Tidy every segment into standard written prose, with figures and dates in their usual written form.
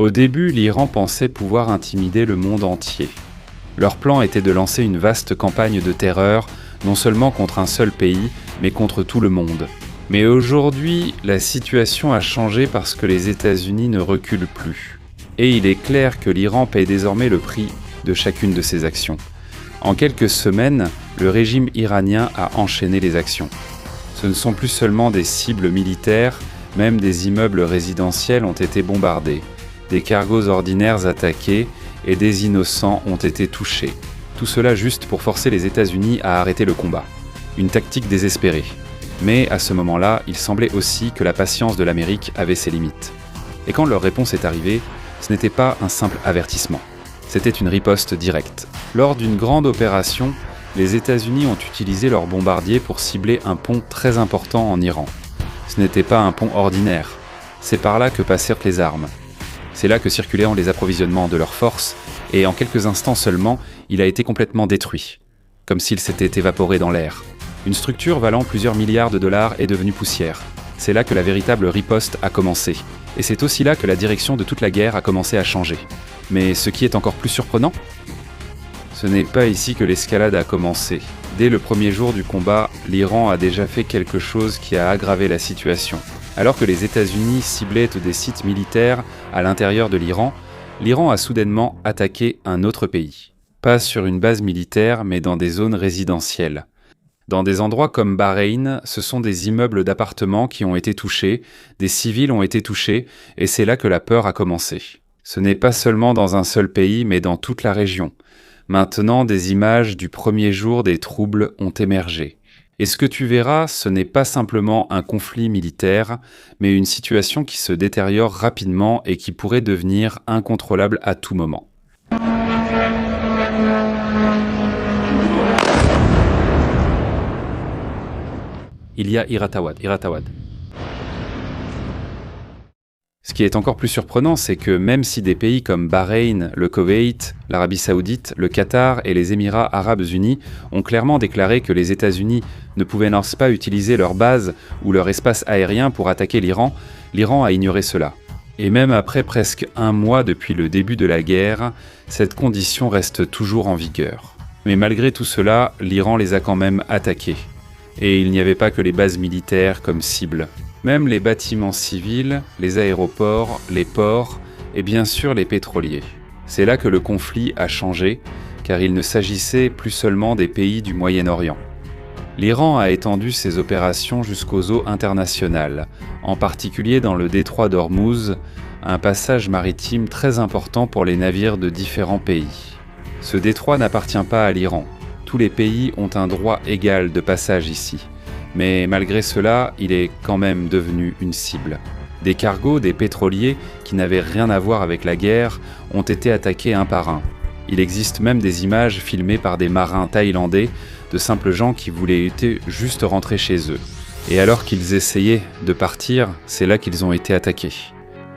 Au début, l'Iran pensait pouvoir intimider le monde entier. Leur plan était de lancer une vaste campagne de terreur, non seulement contre un seul pays, mais contre tout le monde. Mais aujourd'hui, la situation a changé parce que les États-Unis ne reculent plus. Et il est clair que l'Iran paye désormais le prix de chacune de ses actions. En quelques semaines, le régime iranien a enchaîné les actions. Ce ne sont plus seulement des cibles militaires, même des immeubles résidentiels ont été bombardés, des cargos ordinaires attaqués et des innocents ont été touchés. Tout cela juste pour forcer les États-Unis à arrêter le combat. Une tactique désespérée. Mais à ce moment-là, il semblait aussi que la patience de l'Amérique avait ses limites. Et quand leur réponse est arrivée, ce n'était pas un simple avertissement. C'était une riposte directe. Lors d'une grande opération, les États-Unis ont utilisé leurs bombardiers pour cibler un pont très important en Iran. Ce n'était pas un pont ordinaire. C'est par là que passèrent les armes. C'est là que circulaient les approvisionnements de leurs forces, et en quelques instants seulement, il a été complètement détruit. Comme s'il s'était évaporé dans l'air. Une structure valant plusieurs milliards de dollars est devenue poussière. C'est là que la véritable riposte a commencé. Et c'est aussi là que la direction de toute la guerre a commencé à changer. Mais ce qui est encore plus surprenant, ce n'est pas ici que l'escalade a commencé. Dès le premier jour du combat, l'Iran a déjà fait quelque chose qui a aggravé la situation. Alors que les États-Unis ciblaient des sites militaires à l'intérieur de l'Iran, l'Iran a soudainement attaqué un autre pays. Pas sur une base militaire, mais dans des zones résidentielles. Dans des endroits comme Bahreïn, ce sont des immeubles d'appartements qui ont été touchés, des civils ont été touchés, et c'est là que la peur a commencé. Ce n'est pas seulement dans un seul pays, mais dans toute la région. Maintenant, des images du premier jour des troubles ont émergé. Et ce que tu verras, ce n'est pas simplement un conflit militaire, mais une situation qui se détériore rapidement et qui pourrait devenir incontrôlable à tout moment. Il y a Iratawad. Ce qui est encore plus surprenant, c'est que même si des pays comme Bahreïn, le Koweït, l'Arabie Saoudite, le Qatar et les Émirats Arabes Unis ont clairement déclaré que les États-Unis ne pouvaient pas utiliser leur base ou leur espace aérien pour attaquer l'Iran, l'Iran a ignoré cela. Et même après presque un mois depuis le début de la guerre, cette condition reste toujours en vigueur. Mais malgré tout cela, l'Iran les a quand même attaqués. Et il n'y avait pas que les bases militaires comme cible. Même les bâtiments civils, les aéroports, les ports et bien sûr les pétroliers. C'est là que le conflit a changé, car il ne s'agissait plus seulement des pays du Moyen-Orient. L'Iran a étendu ses opérations jusqu'aux eaux internationales, en particulier dans le détroit d'Ormuz, un passage maritime très important pour les navires de différents pays. Ce détroit n'appartient pas à l'Iran. Tous les pays ont un droit égal de passage ici. Mais malgré cela, il est quand même devenu une cible. Des cargos, des pétroliers, qui n'avaient rien à voir avec la guerre, ont été attaqués un par un. Il existe même des images filmées par des marins thaïlandais, de simples gens qui voulaient juste rentrer chez eux. Et alors qu'ils essayaient de partir, c'est là qu'ils ont été attaqués.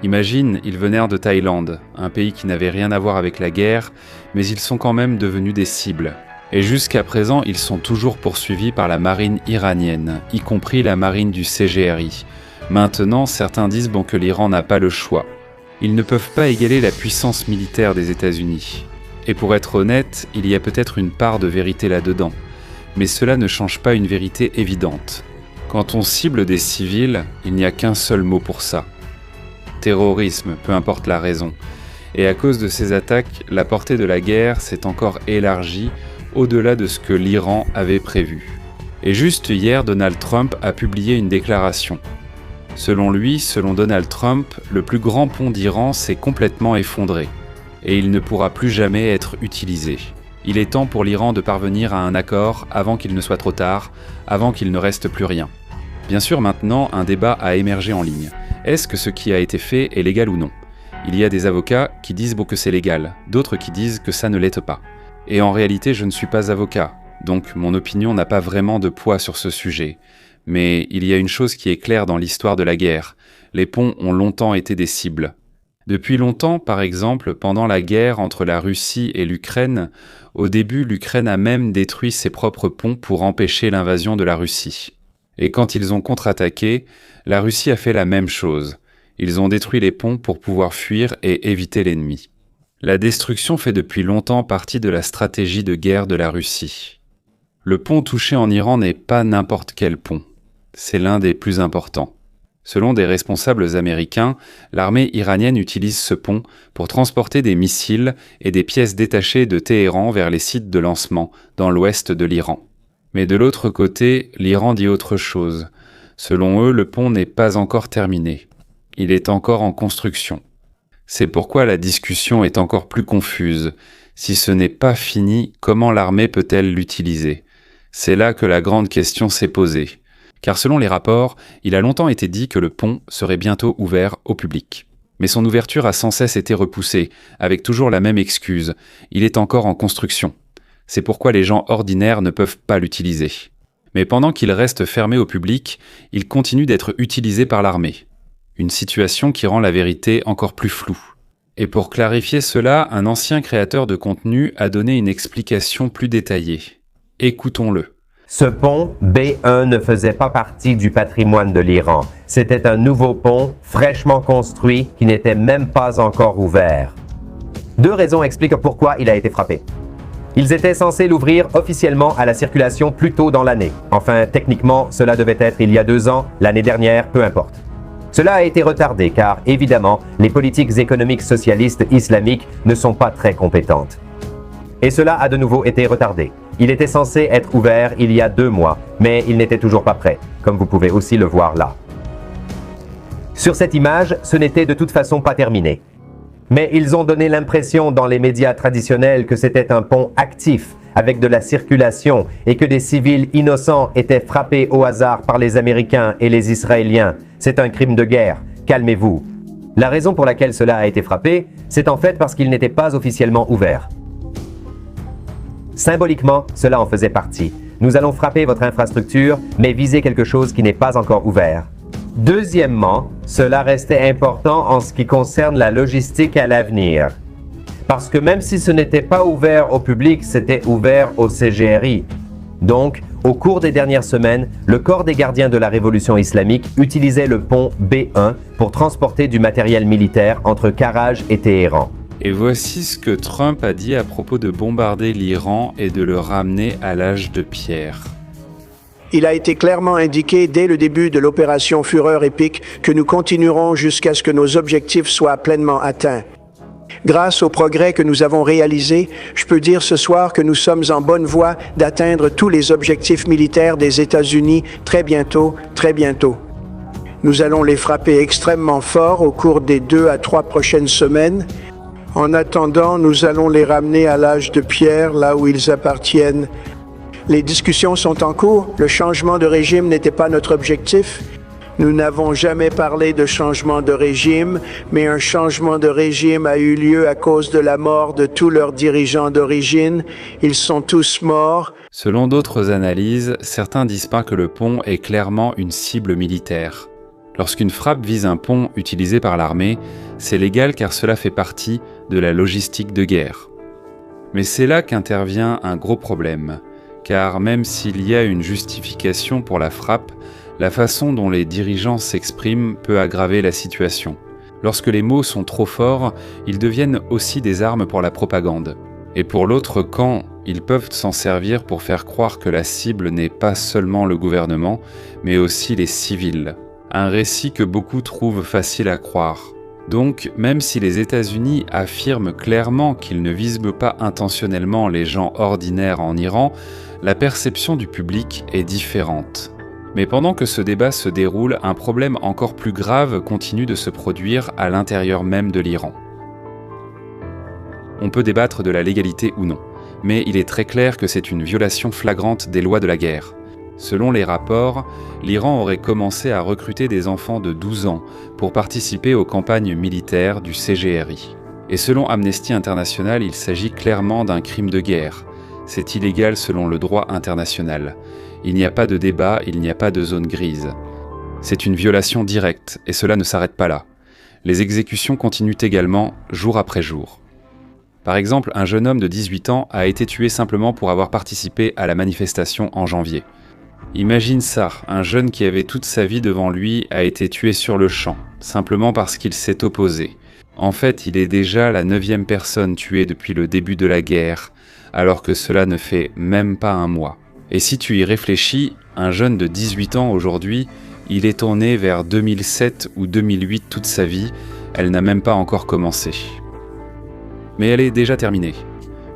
Imagine, ils venaient de Thaïlande, un pays qui n'avait rien à voir avec la guerre, mais ils sont quand même devenus des cibles. Et jusqu'à présent, ils sont toujours poursuivis par la marine iranienne, y compris la marine du CGRI. Maintenant, certains disent que l'Iran n'a pas le choix. Ils ne peuvent pas égaler la puissance militaire des États-Unis. Et pour être honnête, il y a peut-être une part de vérité là-dedans. Mais cela ne change pas une vérité évidente. Quand on cible des civils, il n'y a qu'un seul mot pour ça. Terrorisme, peu importe la raison. Et à cause de ces attaques, la portée de la guerre s'est encore élargie au-delà de ce que l'Iran avait prévu. Et juste hier, Donald Trump a publié une déclaration. Selon Donald Trump, le plus grand pont d'Iran s'est complètement effondré, et il ne pourra plus jamais être utilisé. Il est temps pour l'Iran de parvenir à un accord avant qu'il ne soit trop tard, avant qu'il ne reste plus rien. Bien sûr, maintenant, un débat a émergé en ligne. Est-ce que ce qui a été fait est légal ou non ? Il y a des avocats qui disent que c'est légal, d'autres qui disent que ça ne l'est pas. Et en réalité, je ne suis pas avocat, donc mon opinion n'a pas vraiment de poids sur ce sujet. Mais il y a une chose qui est claire dans l'histoire de la guerre. Les ponts ont longtemps été des cibles. Depuis longtemps, par exemple, pendant la guerre entre la Russie et l'Ukraine, au début, l'Ukraine a même détruit ses propres ponts pour empêcher l'invasion de la Russie. Et quand ils ont contre-attaqué, la Russie a fait la même chose. Ils ont détruit les ponts pour pouvoir fuir et éviter l'ennemi. La destruction fait depuis longtemps partie de la stratégie de guerre de la Russie. Le pont touché en Iran n'est pas n'importe quel pont. C'est l'un des plus importants. Selon des responsables américains, l'armée iranienne utilise ce pont pour transporter des missiles et des pièces détachées de Téhéran vers les sites de lancement dans l'ouest de l'Iran. Mais de l'autre côté, l'Iran dit autre chose. Selon eux, le pont n'est pas encore terminé. Il est encore en construction. C'est pourquoi la discussion est encore plus confuse. Si ce n'est pas fini, comment l'armée peut-elle l'utiliser ? C'est là que la grande question s'est posée. Car selon les rapports, il a longtemps été dit que le pont serait bientôt ouvert au public. Mais son ouverture a sans cesse été repoussée, avec toujours la même excuse. Il est encore en construction. C'est pourquoi les gens ordinaires ne peuvent pas l'utiliser. Mais pendant qu'il reste fermé au public, il continue d'être utilisé par l'armée. Une situation qui rend la vérité encore plus floue. Et pour clarifier cela, un ancien créateur de contenu a donné une explication plus détaillée. Écoutons-le. Ce pont B1 ne faisait pas partie du patrimoine de l'Iran. C'était un nouveau pont, fraîchement construit, qui n'était même pas encore ouvert. 2 raisons expliquent pourquoi il a été frappé. Ils étaient censés l'ouvrir officiellement à la circulation plus tôt dans l'année. Enfin, techniquement, cela devait être il y a 2 ans, l'année dernière, peu importe. Cela a été retardé car, évidemment, les politiques économiques socialistes islamiques ne sont pas très compétentes. Et cela a de nouveau été retardé. Il était censé être ouvert il y a 2 mois, mais il n'était toujours pas prêt, comme vous pouvez aussi le voir là. Sur cette image, ce n'était de toute façon pas terminé. Mais ils ont donné l'impression dans les médias traditionnels que c'était un pont actif, avec de la circulation, et que des civils innocents étaient frappés au hasard par les Américains et les Israéliens. C'est un crime de guerre. Calmez-vous. La raison pour laquelle cela a été frappé, c'est en fait parce qu'il n'était pas officiellement ouvert. Symboliquement, cela en faisait partie. Nous allons frapper votre infrastructure, mais viser quelque chose qui n'est pas encore ouvert. Deuxièmement, cela restait important en ce qui concerne la logistique à l'avenir. Parce que même si ce n'était pas ouvert au public, c'était ouvert au CGRI. Donc, au cours des dernières semaines, le corps des gardiens de la révolution islamique utilisait le pont B1 pour transporter du matériel militaire entre Karaj et Téhéran. Et voici ce que Trump a dit à propos de bombarder l'Iran et de le ramener à l'âge de pierre. Il a été clairement indiqué dès le début de l'opération Fureur épique que nous continuerons jusqu'à ce que nos objectifs soient pleinement atteints. Grâce au progrès que nous avons réalisé, je peux dire ce soir que nous sommes en bonne voie d'atteindre tous les objectifs militaires des États-Unis très bientôt, très bientôt. Nous allons les frapper extrêmement fort au cours des 2 à 3 prochaines semaines. En attendant, nous allons les ramener à l'âge de pierre, là où ils appartiennent. Les discussions sont en cours. Le changement de régime n'était pas notre objectif. Nous n'avons jamais parlé de changement de régime, mais un changement de régime a eu lieu à cause de la mort de tous leurs dirigeants d'origine. Ils sont tous morts. Selon d'autres analyses, certains disent pas que le pont est clairement une cible militaire. Lorsqu'une frappe vise un pont utilisé par l'armée, c'est légal car cela fait partie de la logistique de guerre. Mais c'est là qu'intervient un gros problème, car même s'il y a une justification pour la frappe, la façon dont les dirigeants s'expriment peut aggraver la situation. Lorsque les mots sont trop forts, ils deviennent aussi des armes pour la propagande. Et pour l'autre camp, ils peuvent s'en servir pour faire croire que la cible n'est pas seulement le gouvernement, mais aussi les civils. Un récit que beaucoup trouvent facile à croire. Donc, même si les États-Unis affirment clairement qu'ils ne visent pas intentionnellement les gens ordinaires en Iran, la perception du public est différente. Mais pendant que ce débat se déroule, un problème encore plus grave continue de se produire à l'intérieur même de l'Iran. On peut débattre de la légalité ou non, mais il est très clair que c'est une violation flagrante des lois de la guerre. Selon les rapports, l'Iran aurait commencé à recruter des enfants de 12 ans pour participer aux campagnes militaires du CGRI. Et selon Amnesty International, il s'agit clairement d'un crime de guerre. C'est illégal selon le droit international. Il n'y a pas de débat, il n'y a pas de zone grise. C'est une violation directe, et cela ne s'arrête pas là. Les exécutions continuent également, jour après jour. Par exemple, un jeune homme de 18 ans a été tué simplement pour avoir participé à la manifestation en janvier. Imagine ça, un jeune qui avait toute sa vie devant lui a été tué sur le champ. simplement parce qu'il s'est opposé. En fait, il est déjà la 9e personne tuée depuis le début de la guerre, alors que cela ne fait même pas un mois. Et si tu y réfléchis, un jeune de 18 ans aujourd'hui, il est tourné vers 2007 ou 2008 toute sa vie, elle n'a même pas encore commencé. Mais elle est déjà terminée.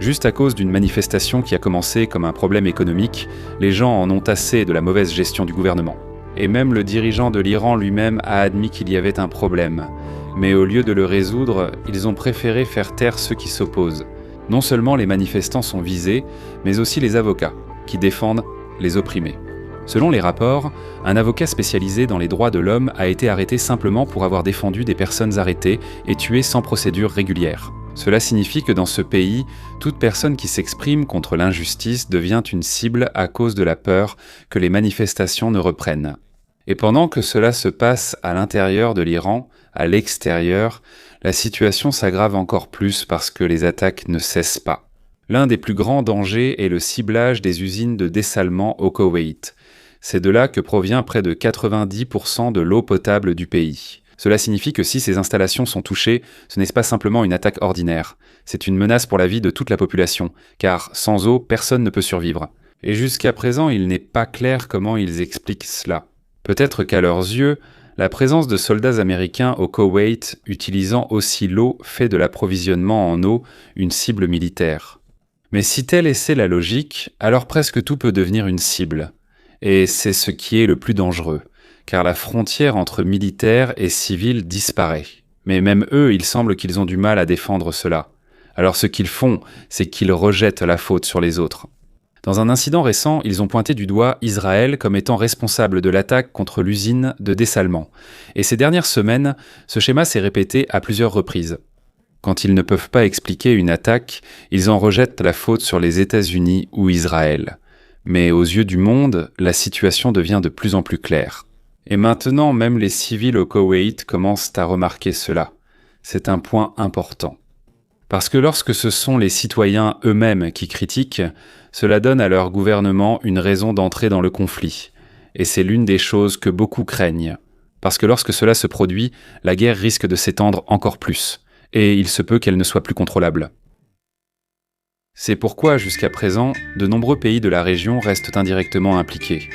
Juste à cause d'une manifestation qui a commencé comme un problème économique, les gens en ont assez de la mauvaise gestion du gouvernement. Et même le dirigeant de l'Iran lui-même a admis qu'il y avait un problème. Mais au lieu de le résoudre, ils ont préféré faire taire ceux qui s'opposent. Non seulement les manifestants sont visés, mais aussi les avocats, qui défendent les opprimés. Selon les rapports, un avocat spécialisé dans les droits de l'homme a été arrêté simplement pour avoir défendu des personnes arrêtées et tuées sans procédure régulière. Cela signifie que dans ce pays, toute personne qui s'exprime contre l'injustice devient une cible à cause de la peur que les manifestations ne reprennent. Et pendant que cela se passe à l'intérieur de l'Iran, à l'extérieur, la situation s'aggrave encore plus parce que les attaques ne cessent pas. L'un des plus grands dangers est le ciblage des usines de dessalement au Koweït. C'est de là que provient près de 90% de l'eau potable du pays. Cela signifie que si ces installations sont touchées, ce n'est pas simplement une attaque ordinaire. C'est une menace pour la vie de toute la population, car sans eau, personne ne peut survivre. Et jusqu'à présent, il n'est pas clair comment ils expliquent cela. Peut-être qu'à leurs yeux, la présence de soldats américains au Koweït utilisant aussi l'eau fait de l'approvisionnement en eau une cible militaire. Mais si telle est la logique, alors presque tout peut devenir une cible. Et c'est ce qui est le plus dangereux, car la frontière entre militaires et civils disparaît. Mais même eux, il semble qu'ils ont du mal à défendre cela. Alors ce qu'ils font, c'est qu'ils rejettent la faute sur les autres. Dans un incident récent, ils ont pointé du doigt Israël comme étant responsable de l'attaque contre l'usine de dessalement. Et ces dernières semaines, ce schéma s'est répété à plusieurs reprises. Quand ils ne peuvent pas expliquer une attaque, ils en rejettent la faute sur les États-Unis ou Israël. Mais aux yeux du monde, la situation devient de plus en plus claire. Et maintenant, même les civils au Koweït commencent à remarquer cela. C'est un point important. Parce que lorsque ce sont les citoyens eux-mêmes qui critiquent, cela donne à leur gouvernement une raison d'entrer dans le conflit. Et c'est l'une des choses que beaucoup craignent. Parce que lorsque cela se produit, la guerre risque de s'étendre encore plus. Et il se peut qu'elle ne soit plus contrôlable. C'est pourquoi, jusqu'à présent, de nombreux pays de la région restent indirectement impliqués,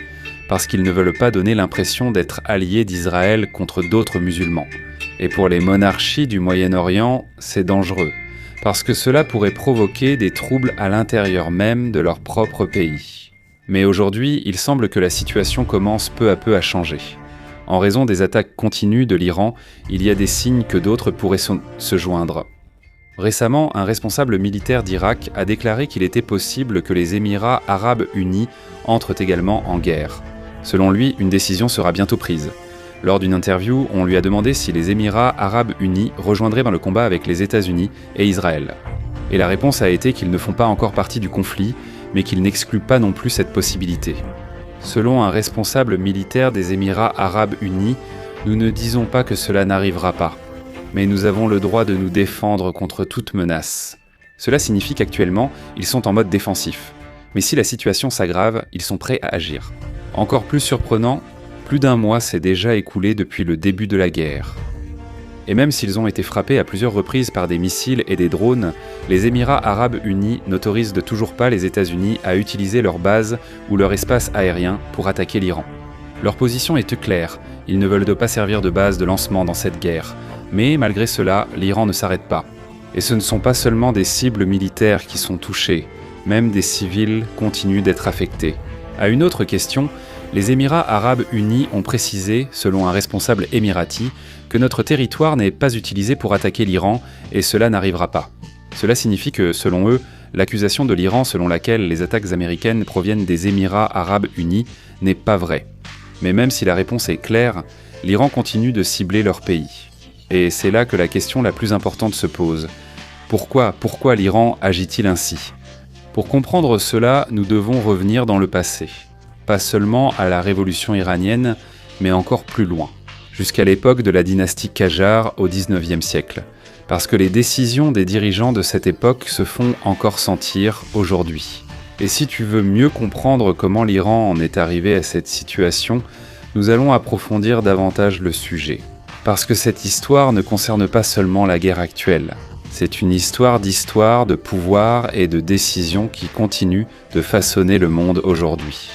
parce qu'ils ne veulent pas donner l'impression d'être alliés d'Israël contre d'autres musulmans. Et pour les monarchies du Moyen-Orient, c'est dangereux, parce que cela pourrait provoquer des troubles à l'intérieur même de leur propre pays. Mais aujourd'hui, il semble que la situation commence peu à peu à changer. En raison des attaques continues de l'Iran, il y a des signes que d'autres pourraient se joindre. Récemment, un responsable militaire d'Irak a déclaré qu'il était possible que les Émirats arabes unis entrent également en guerre. Selon lui, une décision sera bientôt prise. Lors d'une interview, on lui a demandé si les Émirats arabes unis rejoindraient dans le combat avec les États-Unis et Israël. Et la réponse a été qu'ils ne font pas encore partie du conflit, mais qu'ils n'excluent pas non plus cette possibilité. Selon un responsable militaire des Émirats arabes unis, nous ne disons pas que cela n'arrivera pas. Mais nous avons le droit de nous défendre contre toute menace. Cela signifie qu'actuellement, ils sont en mode défensif. Mais si la situation s'aggrave, ils sont prêts à agir. Encore plus surprenant, plus d'un mois s'est déjà écoulé depuis le début de la guerre. Et même s'ils ont été frappés à plusieurs reprises par des missiles et des drones, les Émirats arabes unis n'autorisent toujours pas les États-Unis à utiliser leur base ou leur espace aérien pour attaquer l'Iran. Leur position est claire, ils ne veulent pas servir de base de lancement dans cette guerre. Mais malgré cela, l'Iran ne s'arrête pas. Et ce ne sont pas seulement des cibles militaires qui sont touchées, même des civils continuent d'être affectés. À une autre question, les Émirats arabes unis ont précisé, selon un responsable émirati, que notre territoire n'est pas utilisé pour attaquer l'Iran et cela n'arrivera pas. Cela signifie que, selon eux, l'accusation de l'Iran selon laquelle les attaques américaines proviennent des Émirats arabes unis n'est pas vraie. Mais même si la réponse est claire, l'Iran continue de cibler leur pays. Et c'est là que la question la plus importante se pose. Pourquoi l'Iran agit-il ainsi ? Pour comprendre cela, nous devons revenir dans le passé. Pas seulement à la révolution iranienne, mais encore plus loin, jusqu'à l'époque de la dynastie Qajar au XIXe siècle. Parce que les décisions des dirigeants de cette époque se font encore sentir aujourd'hui. Et si tu veux mieux comprendre comment l'Iran en est arrivé à cette situation, nous allons approfondir davantage le sujet. Parce que cette histoire ne concerne pas seulement la guerre actuelle. C'est une histoire d'histoire, de pouvoir et de décision qui continue de façonner le monde aujourd'hui.